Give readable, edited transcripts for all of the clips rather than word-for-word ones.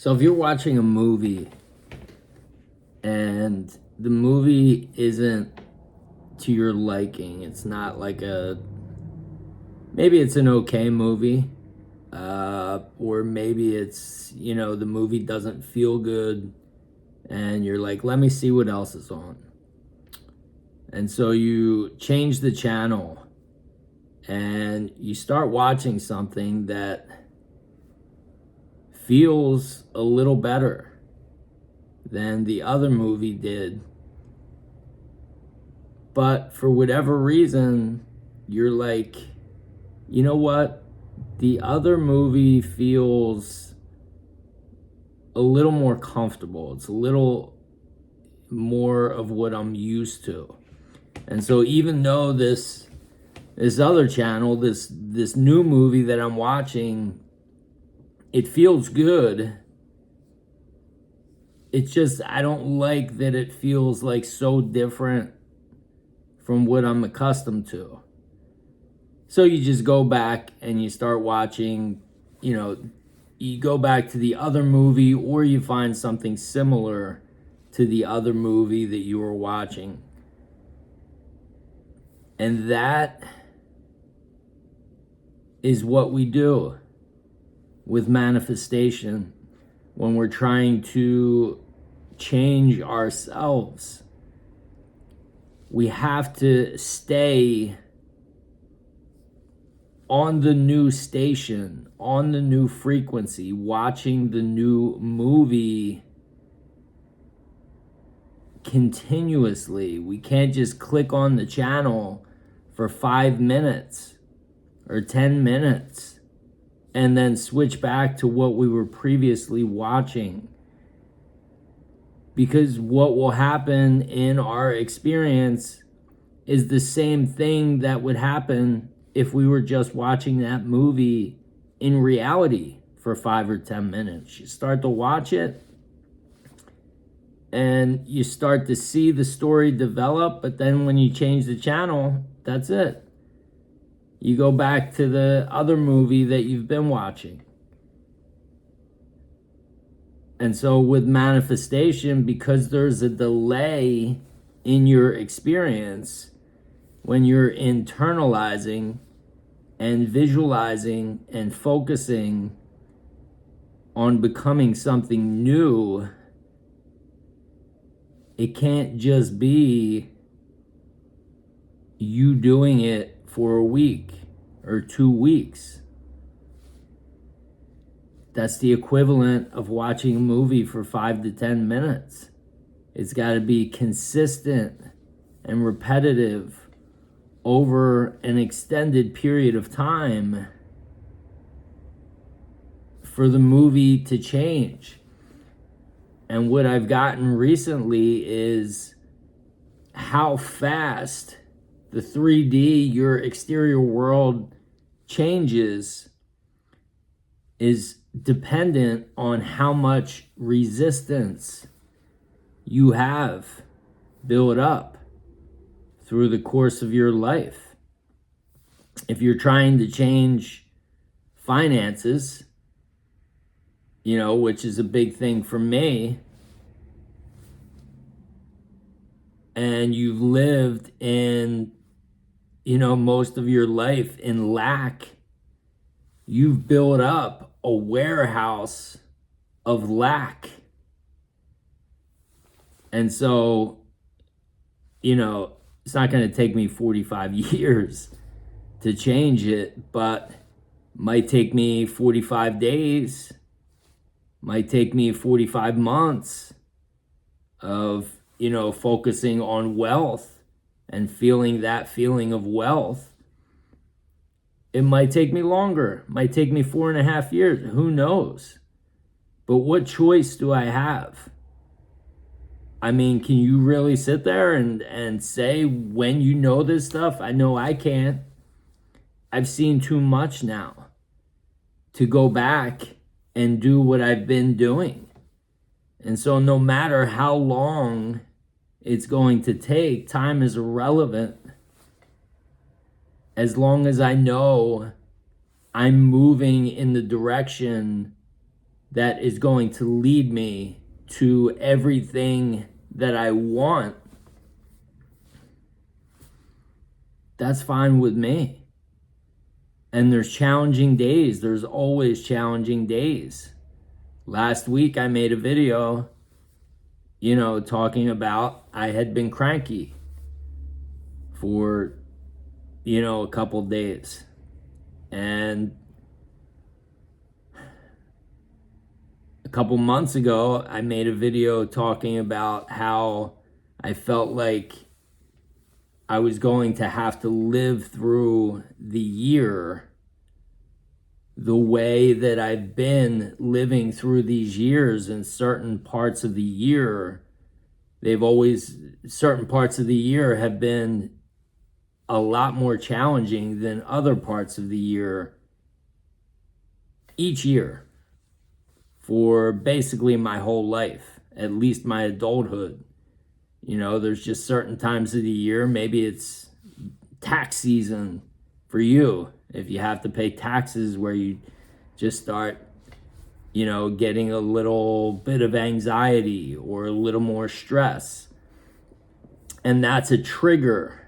So if you're watching a movie and the movie isn't to your liking, it's not like maybe it's an okay movie, or maybe it's, the movie doesn't feel good and you're like, let me see what else is on. And so you change the channel and you start watching something that feels a little better than the other movie did. But for whatever reason, you're like, you know what? The other movie feels a little more comfortable. It's a little more of what I'm used to. And so even though this other channel, this new movie that I'm watching, it feels good, it's just I don't like that it feels like so different from what I'm accustomed to. So you just go back and you start watching, you go back to the other movie, or you find something similar to the other movie that you were watching. And that is what we do with manifestation when we're trying to change ourselves. We have to stay on the new station, on the new frequency, watching the new movie continuously. We can't just click on the channel for 5 minutes or 10 minutes and then switch back to what we were previously watching. Because what will happen in our experience is the same thing that would happen if we were just watching that movie in reality for 5 or 10 minutes. You start to watch it and you start to see the story develop, but then when you change the channel, that's it. You go back to the other movie that you've been watching. And so with manifestation, because there's a delay in your experience, when you're internalizing and visualizing and focusing on becoming something new, it can't just be you doing it for a week or 2 weeks. That's the equivalent of watching a movie for 5 to 10 minutes. It's got to be consistent and repetitive over an extended period of time for the movie to change. And what I've gotten recently is how fast the 3D, your exterior world, changes is dependent on how much resistance you have built up through the course of your life. If you're trying to change finances, which is a big thing for me, and you've lived in, most of your life in lack, you've built up a warehouse of lack. And so, it's not going to take me 45 years to change it, but might take me 45 days, might take me 45 months of, focusing on wealth and feeling that feeling of wealth. It might take me longer, might take me 4.5 years, who knows? But what choice do I have? I mean, can you really sit there and say when you know this stuff? I know I can't. I've seen too much now to go back and do what I've been doing. And so no matter how long it's going to take, time is irrelevant. As long as I know I'm moving in the direction that is going to lead me to everything that I want, that's fine with me. And there's challenging days. There's always challenging days. Last week I made a video, talking about I had been cranky for, a couple days. And a couple months ago, I made a video talking about how I felt like I was going to have to live through the year the way that I've been living through these years. In certain parts of the year, certain parts of the year have been a lot more challenging than other parts of the year each year for basically my whole life, at least my adulthood. There's just certain times of the year, maybe it's tax season for you, if you have to pay taxes, where you just start, getting a little bit of anxiety or a little more stress. And that's a trigger.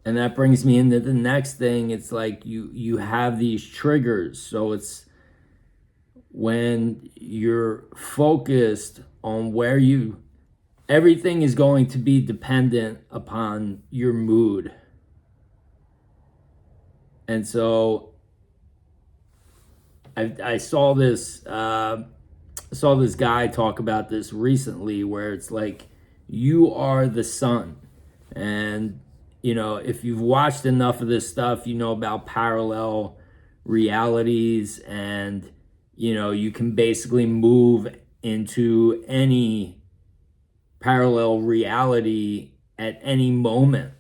And that brings me into the next thing. It's like you have these triggers. So it's when you're focused on everything is going to be dependent upon your mood. And so I saw this guy talk about this recently, where it's like, you are the sun. And if you've watched enough of this stuff, about parallel realities, and you can basically move into any parallel reality at any moment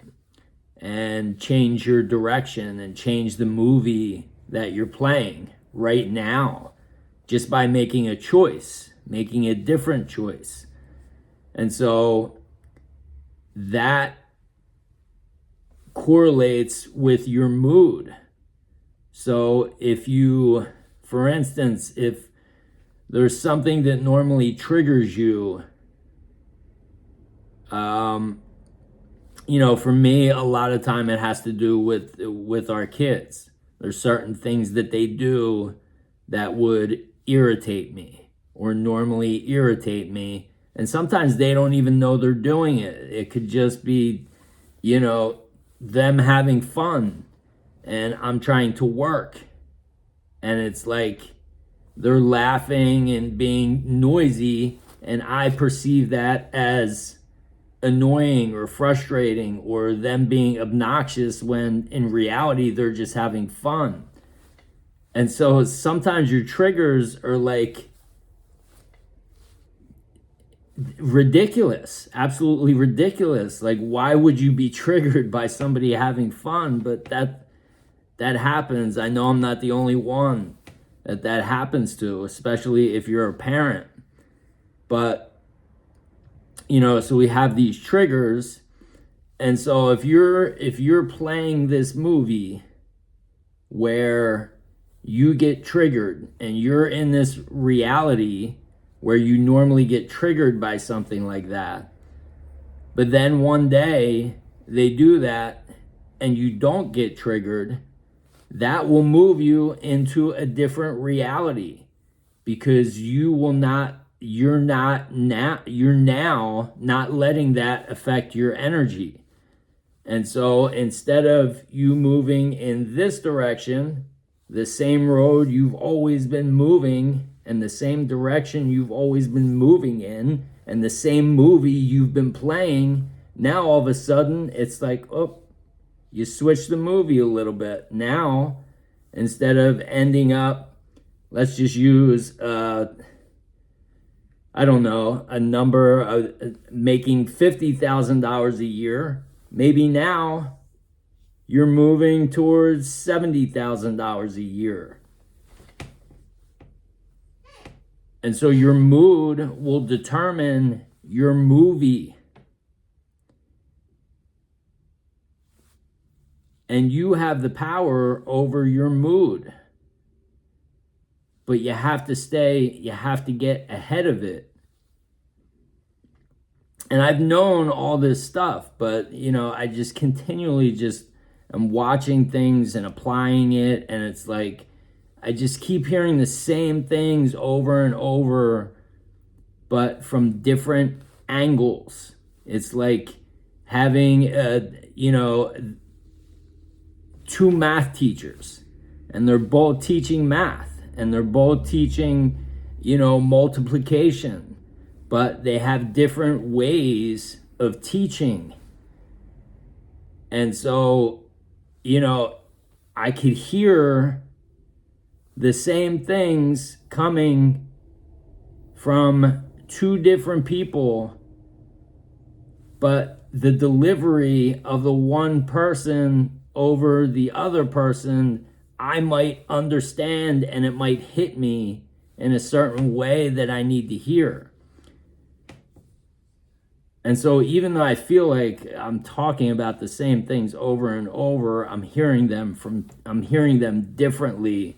and change your direction and change the movie that you're playing right now, just by making a choice, making a different choice. And so that correlates with your mood. So for instance, if there's something that normally triggers you, for me, a lot of time it has to do with our kids. There's certain things that they do that would irritate me, or normally irritate me. And sometimes they don't even know they're doing it. It could just be, them having fun, and I'm trying to work. And it's like they're laughing and being noisy, and I perceive that as annoying or frustrating, or them being obnoxious, when in reality they're just having fun. And so sometimes your triggers are like ridiculous, absolutely ridiculous. Like, why would you be triggered by somebody having fun? But that happens. I know I'm not the only one that happens to, especially if you're a parent. But so we have these triggers. And so if you're playing this movie where you get triggered, and you're in this reality where you normally get triggered by something like that, but then one day they do that and you don't get triggered, that will move you into a different reality, because you're now not letting that affect your energy. And so instead of you moving in this direction, the same road you've always been moving, and the same direction you've always been moving in, and the same movie you've been playing, now all of a sudden it's like, oh, you switch the movie a little bit. Now, instead of ending up, let's just use, a number of making $50,000 a year, maybe now you're moving towards $70,000 a year. And so your mood will determine your movie. And you have the power over your mood. but you have to get ahead of it. And I've known all this stuff, but I just continually I'm watching things and applying it, and it's like I just keep hearing the same things over and over, but from different angles. It's like having two math teachers, and they're both teaching math, and they're both teaching multiplication, but they have different ways of teaching. And so I could hear the same things coming from two different people, but the delivery of the one person over the other person, I might understand, and it might hit me in a certain way that I need to hear. And so even though I feel like I'm talking about the same things over and over, I'm hearing them differently.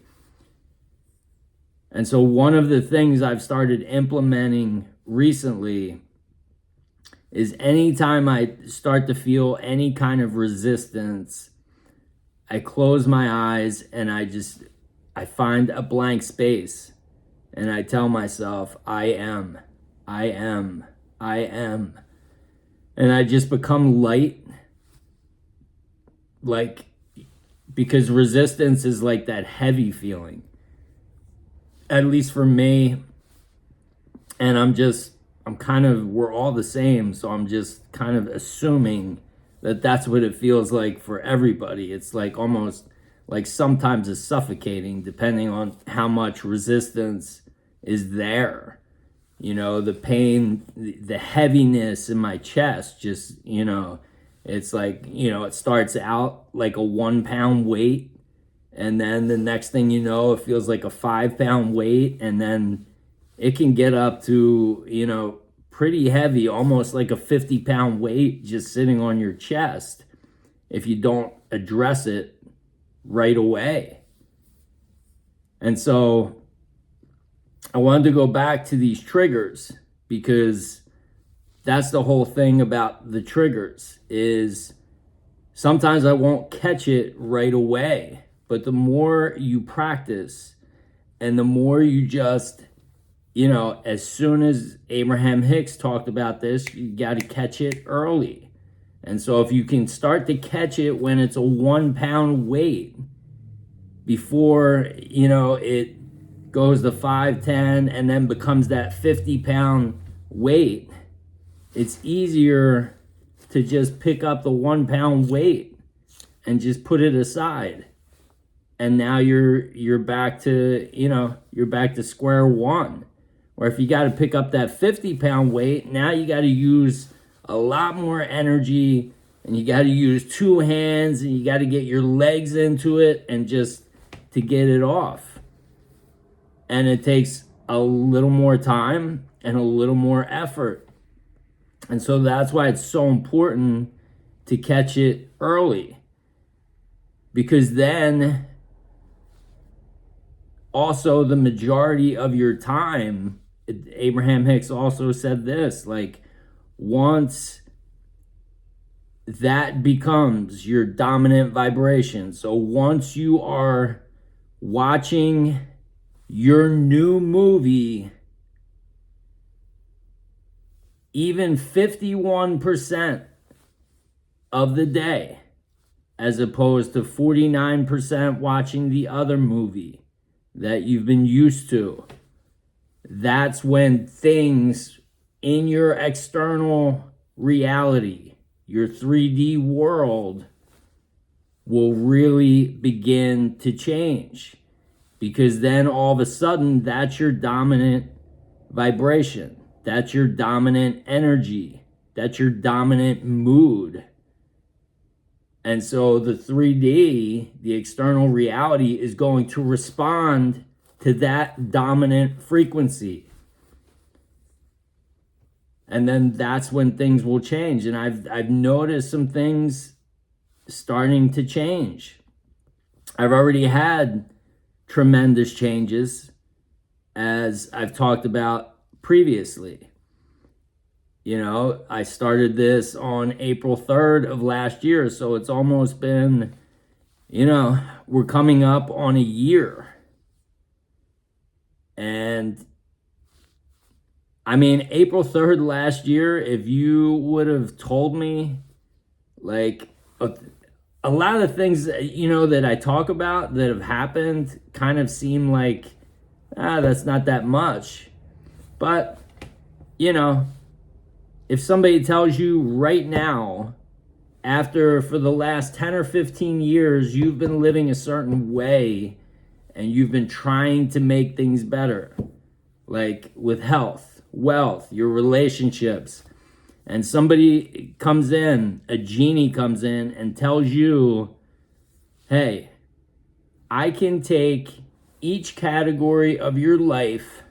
And so one of the things I've started implementing recently is anytime I start to feel any kind of resistance, I close my eyes and I find a blank space, and I tell myself, I am. And I just become light, because resistance is like that heavy feeling, at least for me. And we're all the same, so I'm just kind of assuming that that's what it feels like for everybody. It's like almost like sometimes it's suffocating depending on how much resistance is there. The pain, the heaviness in my chest, it's like, it starts out like a 1 pound weight. And then the next thing you know, it feels like a 5 pound weight. And then it can get up to, pretty heavy, almost like a 50 pound weight just sitting on your chest if you don't address it right away. And so I wanted to go back to these triggers, because that's the whole thing about the triggers, is sometimes I won't catch it right away, but the more you practice and the more you just, as soon as Abraham Hicks talked about this, you got to catch it early. And so if you can start to catch it when it's a 1 pound weight before, it goes to 5, 10, and then becomes that 50 pound weight, it's easier to just pick up the 1 pound weight and just put it aside. And now you're back to square one. Or if you got to pick up that 50 pound weight, now you got to use a lot more energy, and you got to use 2 hands, and you got to get your legs into it and just to get it off. And it takes a little more time and a little more effort. And so that's why it's so important to catch it early, because then also the majority of your time, Abraham Hicks also said this, like, once that becomes your dominant vibration, so once you are watching your new movie, even 51% of the day, as opposed to 49% watching the other movie that you've been used to, that's when things in your external reality, your 3D world, will really begin to change. Because then all of a sudden, that's your dominant vibration. That's your dominant energy. That's your dominant mood. And so the 3D, the external reality, is going to respond to that dominant frequency. And then that's when things will change. And I've noticed some things starting to change. I've already had tremendous changes. as I've talked about previously. You know, I started this on April 3rd of last year, so it's almost been, you know, we're coming up on a year. And I mean, April 3rd last year, if you would have told me, like, a lot of things, you know, that I talk about that have happened kind of seem like, that's not that much. But, you know, if somebody tells you right now, after for the last 10 or 15 years, you've been living a certain way and you've been trying to make things better, like with health, wealth, your relationships, and somebody comes in, a genie comes in and tells you, hey, I can take each category of your life,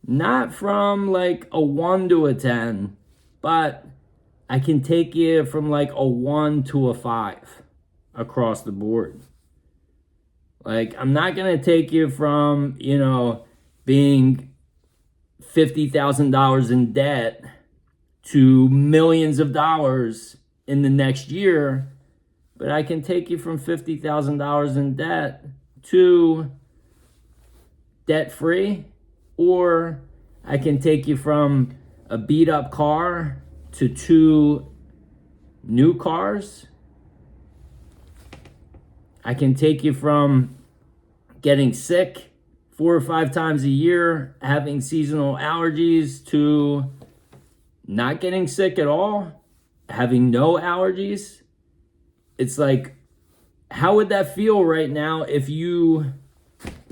not from like a 1 to a 10, but I can take you from like a 1 to a 5 across the board. Like, I'm not going to take you from, you know, being $50,000 in debt to millions of dollars in the next year, but I can take you from $50,000 in debt to debt-free, or I can take you from a beat-up car to 2 new cars. I can take you from getting sick 4 or 5 times a year, having seasonal allergies, to not getting sick at all, having no allergies. It's like, how would that feel right now if you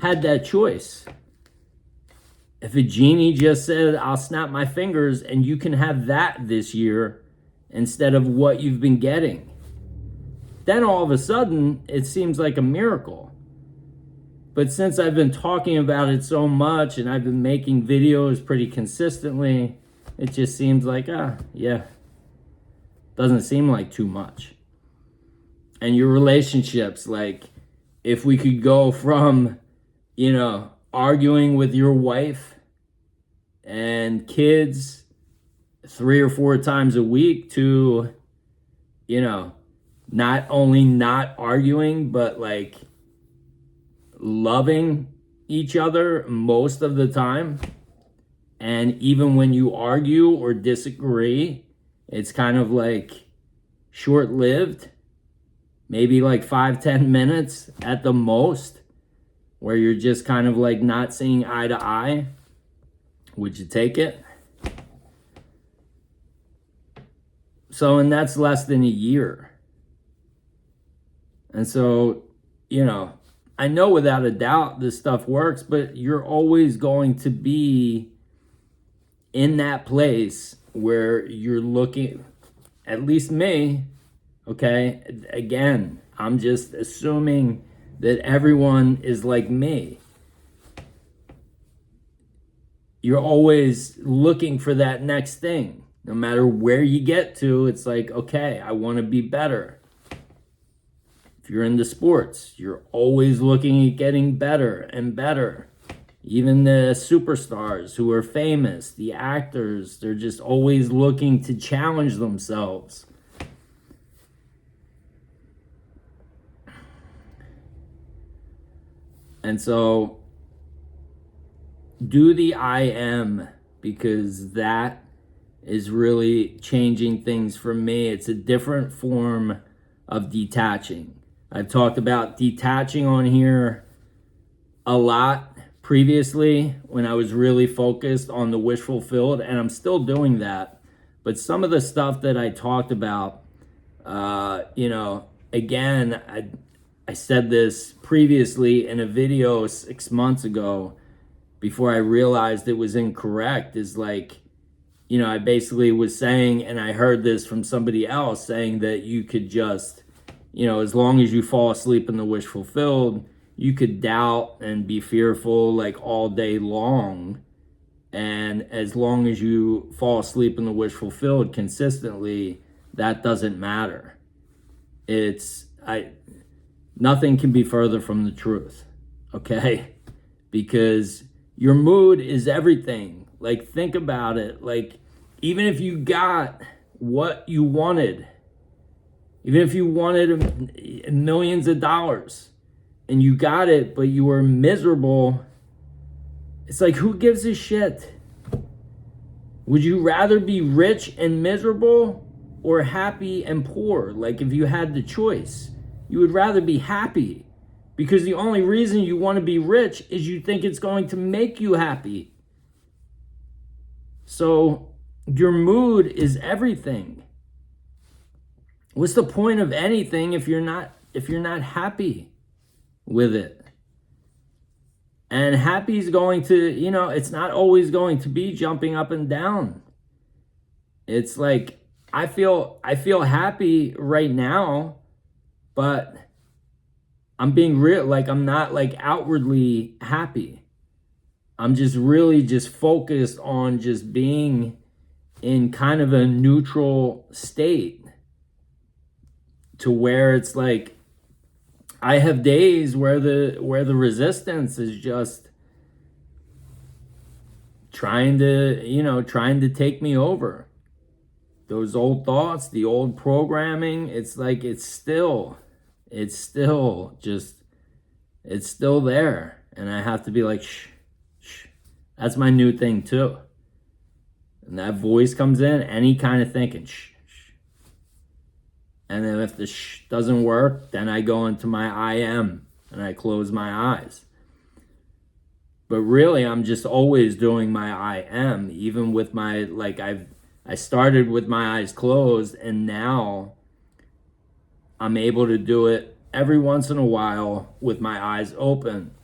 had that choice? If a genie just said, I'll snap my fingers and you can have that this year instead of what you've been getting, then all of a sudden it seems like a miracle. But since I've been talking about it so much and I've been making videos pretty consistently, it just seems like, yeah, doesn't seem like too much. And your relationships, like, if we could go from, you know, arguing with your wife and kids 3 or 4 times a week to, you know, not only not arguing, but like loving each other most of the time. And even when you argue or disagree, it's kind of like short-lived, maybe like 5-10 minutes at the most, where you're just kind of like not seeing eye to eye. Would you take it? So, and that's less than a year. And so, you know, I know without a doubt this stuff works, but you're always going to be in that place where you're looking, at least me, okay? Again, I'm just assuming that everyone is like me. You're always looking for that next thing. No matter where you get to, it's like, okay, I want to be better. If you're into sports, you're always looking at getting better and better. Even the superstars who are famous, the actors, they're just always looking to challenge themselves. And so, do the I am, because that is really changing things for me. It's a different form of detaching. I've talked about detaching on here a lot previously when I was really focused on the wish fulfilled, and I'm still doing that. But some of the stuff that I talked about, you know, again, I said this previously in a video 6 months ago before I realized it was incorrect, is like, you know, I basically was saying, and I heard this from somebody else saying that you could just, you know, as long as you fall asleep in the wish fulfilled, you could doubt and be fearful like all day long. And as long as you fall asleep in the wish fulfilled consistently, that doesn't matter. Nothing can be further from the truth, okay? because your mood is everything. Like, think about it. Like, even if you got what you wanted, even if you wanted millions of dollars and you got it, but you were miserable, it's like, who gives a shit? Would you rather be rich and miserable or happy and poor? Like, if you had the choice, you would rather be happy, because the only reason you want to be rich is you think it's going to make you happy. So your mood is everything. What's the point of anything if you're not happy with it? And happy is going to, it's not always going to be jumping up and down. It's like, I feel happy right now, but I'm being real. Like, I'm not like outwardly happy. I'm just really just focused on just being in kind of a neutral state, to where it's like, I have days where the resistance is just trying to take me over. Those old thoughts, the old programming, it's like, it's still there. And I have to be like, shh. That's my new thing too. And that voice comes in, any kind of thinking, shh. And then if the shh doesn't work, then I go into my I am and I close my eyes. But really, I'm just always doing my I am, even with my, like, I started with my eyes closed, and now I'm able to do it every once in a while with my eyes open.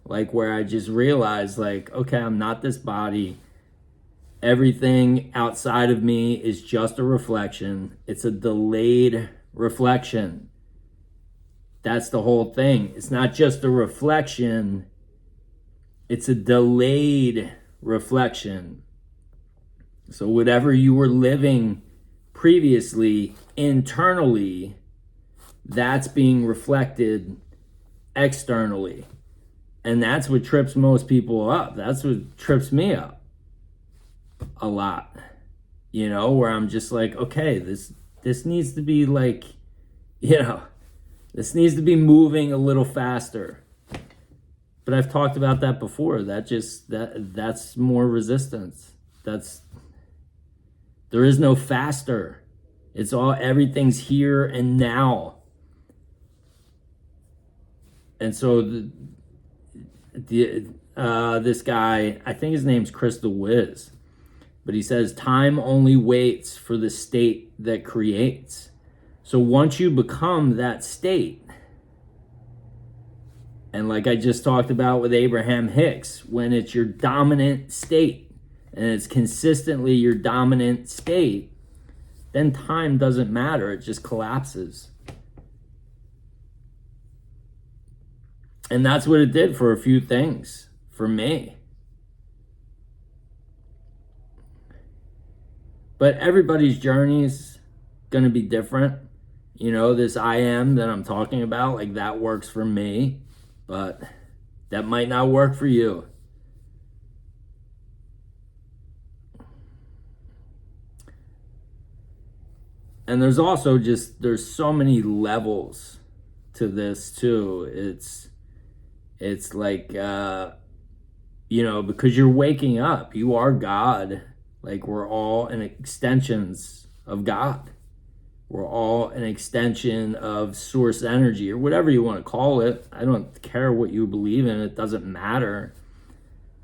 Like, where I just realize, like, okay, I'm not this body. Everything outside of me is just a reflection. It's a delayed reflection. That's the whole thing. It's not just a reflection. It's a delayed reflection. So whatever you were living previously internally, that's being reflected externally. And that's what trips most people up. That's what trips me up a lot. Where I'm just like, okay, this needs to be like, this needs to be moving a little faster. But I've talked about that before. That's more resistance. There is no faster. It's everything's here and now. And so this guy, I think his name's Chris the Wiz, but he says, time only waits for the state that creates. So once you become that state, and like I just talked about with Abraham Hicks, when it's your dominant state and it's consistently your dominant state, then time doesn't matter. It just collapses. And that's what it did for a few things for me. But everybody's journey is going to be different. This I am that I'm talking about, like, that works for me, but that might not work for you. And there's also there's so many levels to this too. It's like, because you're waking up, you are God. Like, we're all an extensions of God. We're all an extension of source energy, or whatever you want to call it. I don't care what you believe in. It doesn't matter.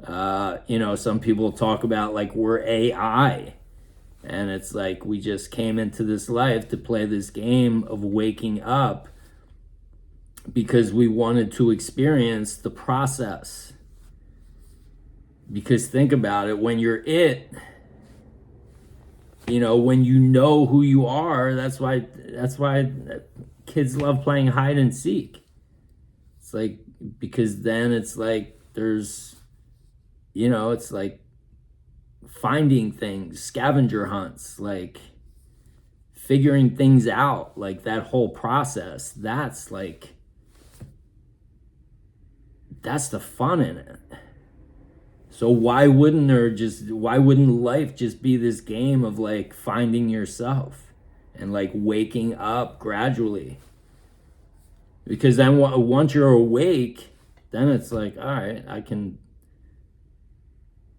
Some people talk about, like, we're AI. And it's like, we just came into this life to play this game of waking up because we wanted to experience the process. Because think about it, when you're when you know who you are, that's why kids love playing hide and seek. It's like, because then it's like, there's, it's like finding things, scavenger hunts, like figuring things out, like that whole process. That's that's the fun in it. So why wouldn't life just be this game of like finding yourself and like waking up gradually? Because then once you're awake, then it's like, all right,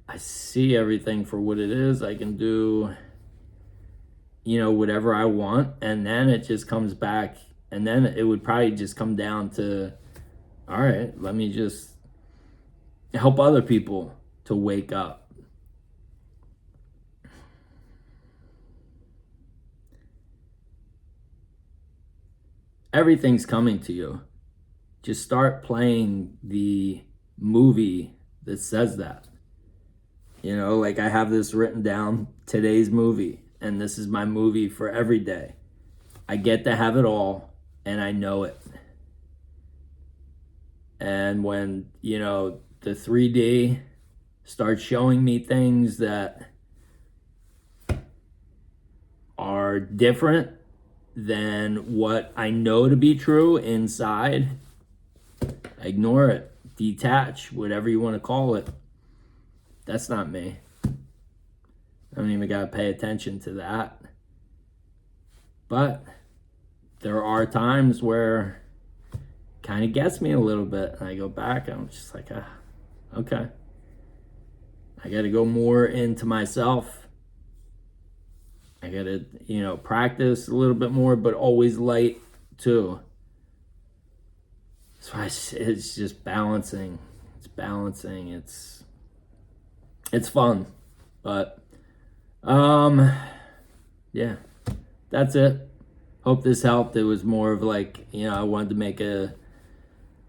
I see everything for what it is. I can do, whatever I want. And then it just comes back. And then it would probably just come down to, all right, let me just help other people to wake up. Everything's coming to you. Just start playing the movie that says that. Like I have this written down, today's movie, and this is my movie for every day. I get to have it all, and I know it. And when, the 3D starts showing me things that are different than what I know to be true inside, ignore it, detach, whatever you want to call it. That's not me. I don't even got to pay attention to that. But there are times where it kind of gets me a little bit. And I go back and I'm just like, okay. I got to go more into myself. I got to, practice a little bit more, but always light too. So it's just balancing. It's balancing. It's fun. But, yeah, that's it. Hope this helped. It was more of like, I wanted to make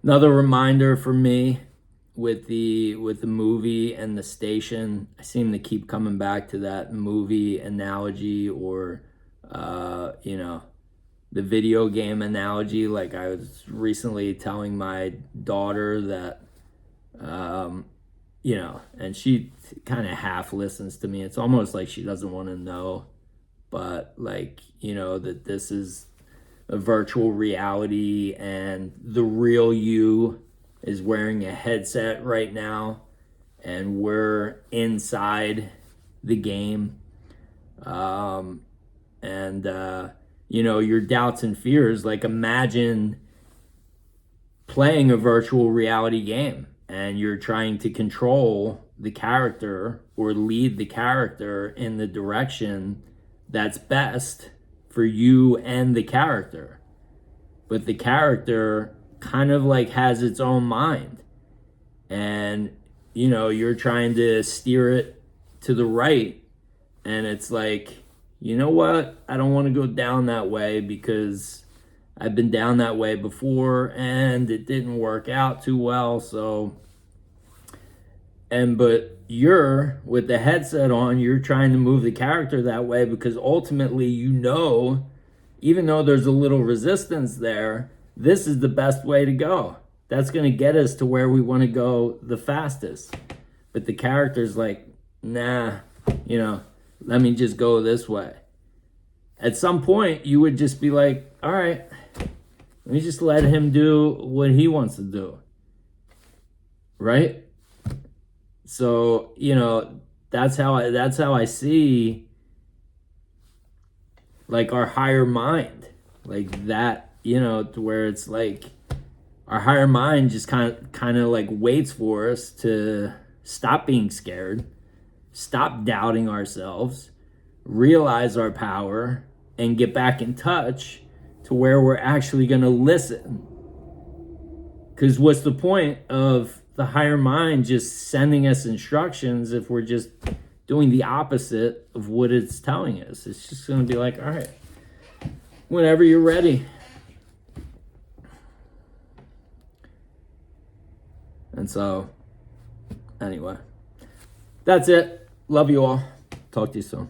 another reminder for me with the movie and the station. I seem to keep coming back to that movie analogy or, the video game analogy. Like I was recently telling my daughter that, and she kind of half listens to me. It's almost like she doesn't want to know, but like, that this is a virtual reality and the real you is wearing a headset right now and we're inside the game. Your doubts and fears, like imagine playing a virtual reality game and you're trying to control the character or lead the character in the direction that's best for you and the character. But the character kind of like has its own mind. And, you're trying to steer it to the right. And it's like, you know what? I don't want to go down that way because I've been down that way before and it didn't work out too well. But you're with the headset on, you're trying to move the character that way because ultimately, even though there's a little resistance there, this is the best way to go. That's going to get us to where we want to go the fastest. But the character's like, nah, let me just go this way. At some point, you would just be like, all right, let me just let him do what he wants to do. Right? So, that's how I see like our higher mind, like that, to where it's like our higher mind just kind of like waits for us to stop being scared, stop doubting ourselves, realize our power, and get back in touch to where we're actually going to listen. Because what's the point of the higher mind just sending us instructions if we're just doing the opposite of what it's telling us? It's just going to be like, all right, whenever you're ready. And so, anyway, that's it. Love you all. Talk to you soon.